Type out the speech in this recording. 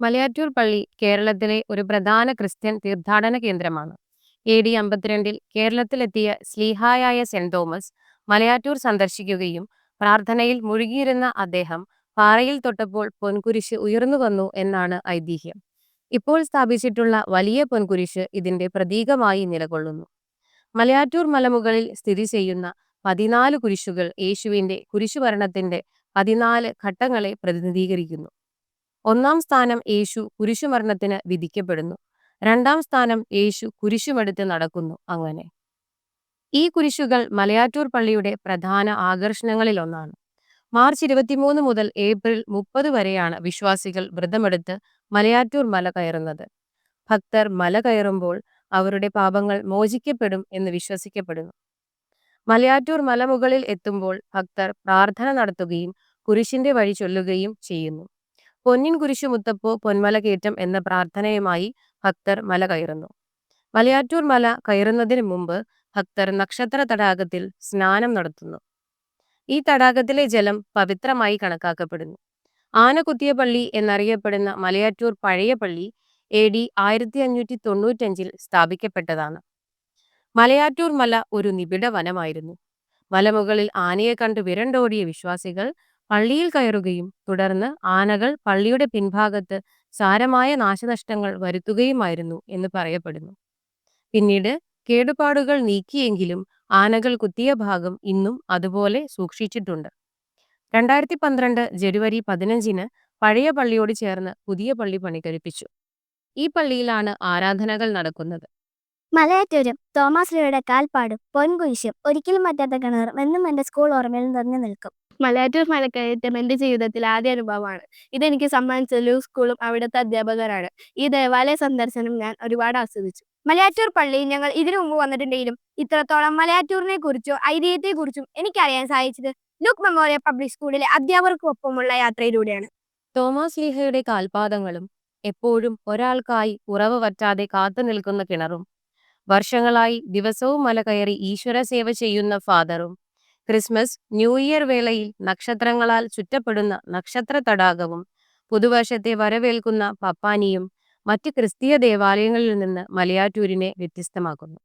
മലയാറ്റൂർ പള്ളി കേരളത്തിലെ ഒരു പ്രധാന ക്രിസ്ത്യൻ തീർത്ഥാടന കേന്ദ്രമാണ്. AD 52 കേരളത്തിലെത്തിയ ശ്ലീഹായായ സെന്റ് തോമസ് മലയാറ്റൂർ സന്ദർശിക്കുകയും പ്രാർത്ഥനയിൽ മുഴുകിയിരുന്ന അദ്ദേഹം പാറയിൽ തൊട്ടപ്പോൾ പൊൻകുരിശ് ഉയർന്നു വന്നു എന്നാണ് ഐതിഹ്യം. ഇപ്പോൾ സ്ഥാപിച്ചിട്ടുള്ള വലിയ പൊൻകുരിശ് ഇതിന്റെ പ്രതീകമായി നിലകൊള്ളുന്നു. മലയാറ്റൂർ മലമുകളിൽ സ്ഥിതി ചെയ്യുന്ന 14 കുരിശുകൾ യേശുവിന്റെ കുരിശുമരണത്തിന്റെ 14 ഘട്ടങ്ങളെ പ്രതിനിധീകരിക്കുന്നു. ഒന്നാം സ്ഥാനം യേശു കുരിശുമരണത്തിന് വിധിക്കപ്പെടുന്നു. രണ്ടാം സ്ഥാനം യേശു കുരിശുമെടുത്ത് നടക്കുന്നു. അങ്ങനെ ഈ കുരിശുകൾ മലയാറ്റൂർ പള്ളിയുടെ പ്രധാന ആകർഷണങ്ങളിലൊന്നാണ്. മാർച്ച് 23 മുതൽ ഏപ്രിൽ 30 വരെയാണ് വിശ്വാസികൾ വ്രതമെടുത്ത് മലയാറ്റൂർ മല കയറുന്നത്. ഭക്തർ മല കയറുമ്പോൾ അവരുടെ പാപങ്ങൾ മോചിക്കപ്പെടും എന്ന് വിശ്വസിക്കപ്പെടുന്നു. മലയാറ്റൂർ മലമുകളിൽ എത്തുമ്പോൾ ഭക്തർ പ്രാർത്ഥന നടത്തുകയും കുരിശിന്റെ വഴി ചൊല്ലുകയും ചെയ്യുന്നു. പൊന്നിൻ കുരിശു മുത്തപ്പോ പൊന്മല കയറ്റം എന്ന പ്രാർത്ഥനയുമായി ഭക്തർ മല കയറുന്നു. മലയാറ്റൂർ മല കയറുന്നതിന് മുമ്പ് ഭക്തർ നക്ഷത്ര തടാകത്തിൽ സ്നാനം നടത്തുന്നു. ഈ തടാകത്തിലെ ജലം പവിത്രമായി കണക്കാക്കപ്പെടുന്നു. ആനകുത്തിയ പള്ളി എന്നറിയപ്പെടുന്ന മലയാറ്റൂർ പഴയ പള്ളി AD 1595 സ്ഥാപിക്കപ്പെട്ടതാണ്. മലയാറ്റൂർ മല ഒരു നിബിഡ വനമായിരുന്നു. മലമുകളിൽ ആനയെ കണ്ട് വിരണ്ടോടിയ വിശ്വാസികൾ പള്ളിയിൽ കയറുകയും തുടർന്ന് ആനകൾ പള്ളിയുടെ പിൻഭാഗത്ത് സാരമായ നാശനഷ്ടങ്ങൾ വരുത്തുകയുമായിരുന്നു എന്ന് പറയപ്പെടുന്നു. പിന്നീട് കേടുപാടുകൾ നീക്കിയെങ്കിലും ആനകൾ കുത്തിയ ഭാഗം ഇന്നും അതുപോലെ സൂക്ഷിച്ചിട്ടുണ്ട്. 2012 ജനുവരി 15 പഴയ പള്ളിയോട് ചേർന്ന് പുതിയ പള്ളി പണികഴിപ്പിച്ചു. ഈ പള്ളിയിലാണ് ആരാധനകൾ നടക്കുന്നത്. മലയാറ്റൂരും തോമസ് ലീയുടെ കാൽപ്പാടും പൊൻകുരിശും ഒരിക്കലും പറ്റാത്ത കിണറും എന്നും എൻ്റെ സ്കൂൾ ഓർമ്മയിൽ നിറഞ്ഞു നിൽക്കും. മലയാറ്റൂർ മലക്കയറ്റം എൻ്റെ ജീവിതത്തിൽ ആദ്യ അനുഭവമാണ്. ഇതെനിക്ക് സമ്മാനിച്ച ലൂസ് സ്കൂളും അവിടുത്തെ അധ്യാപകരാണ്. ഈ ദേവാലയ സന്ദർശനം ഞാൻ ഒരുപാട് ആസ്വദിച്ചു. മലയാറ്റൂർ പള്ളിയിൽ ഞങ്ങൾ ഇതിനു മുമ്പ് വന്നിട്ടുണ്ടെങ്കിലും ഇത്രത്തോളം മലയാറ്റൂരിനെ കുറിച്ചോ ഐതിഹ്യത്തെക്കുറിച്ചും എനിക്കറിയാൻ സാധിച്ചത് ലൂക്ക് മെമ്മോറിയൽ പബ്ലിക് സ്കൂളിലെ അധ്യാപകർക്കൊപ്പമുള്ള യാത്രയിലൂടെയാണ്. തോമസ് ലീഹയുടെ കാൽപാദങ്ങളും എപ്പോഴും ഒരാൾക്കായി ഉറവ് വറ്റാതെ കാത്തു നിൽക്കുന്ന കിണറും വർഷങ്ങളായി ദിവസവും മല കയറി ഈശ്വര സേവ ചെയ്യുന്ന ഫാദറും ക്രിസ്മസ് ന്യൂ ഇയർ വേളയിൽ നക്ഷത്രങ്ങളാൽ ചുറ്റപ്പെടുന്ന നക്ഷത്ര തടാകവും പുതുവർഷത്തെ വരവേൽക്കുന്ന പപ്പാനിയും മറ്റ് ക്രിസ്തീയ ദേവാലയങ്ങളിൽ നിന്ന് മലയാറ്റൂരിനെ വ്യത്യസ്തമാക്കുന്നു.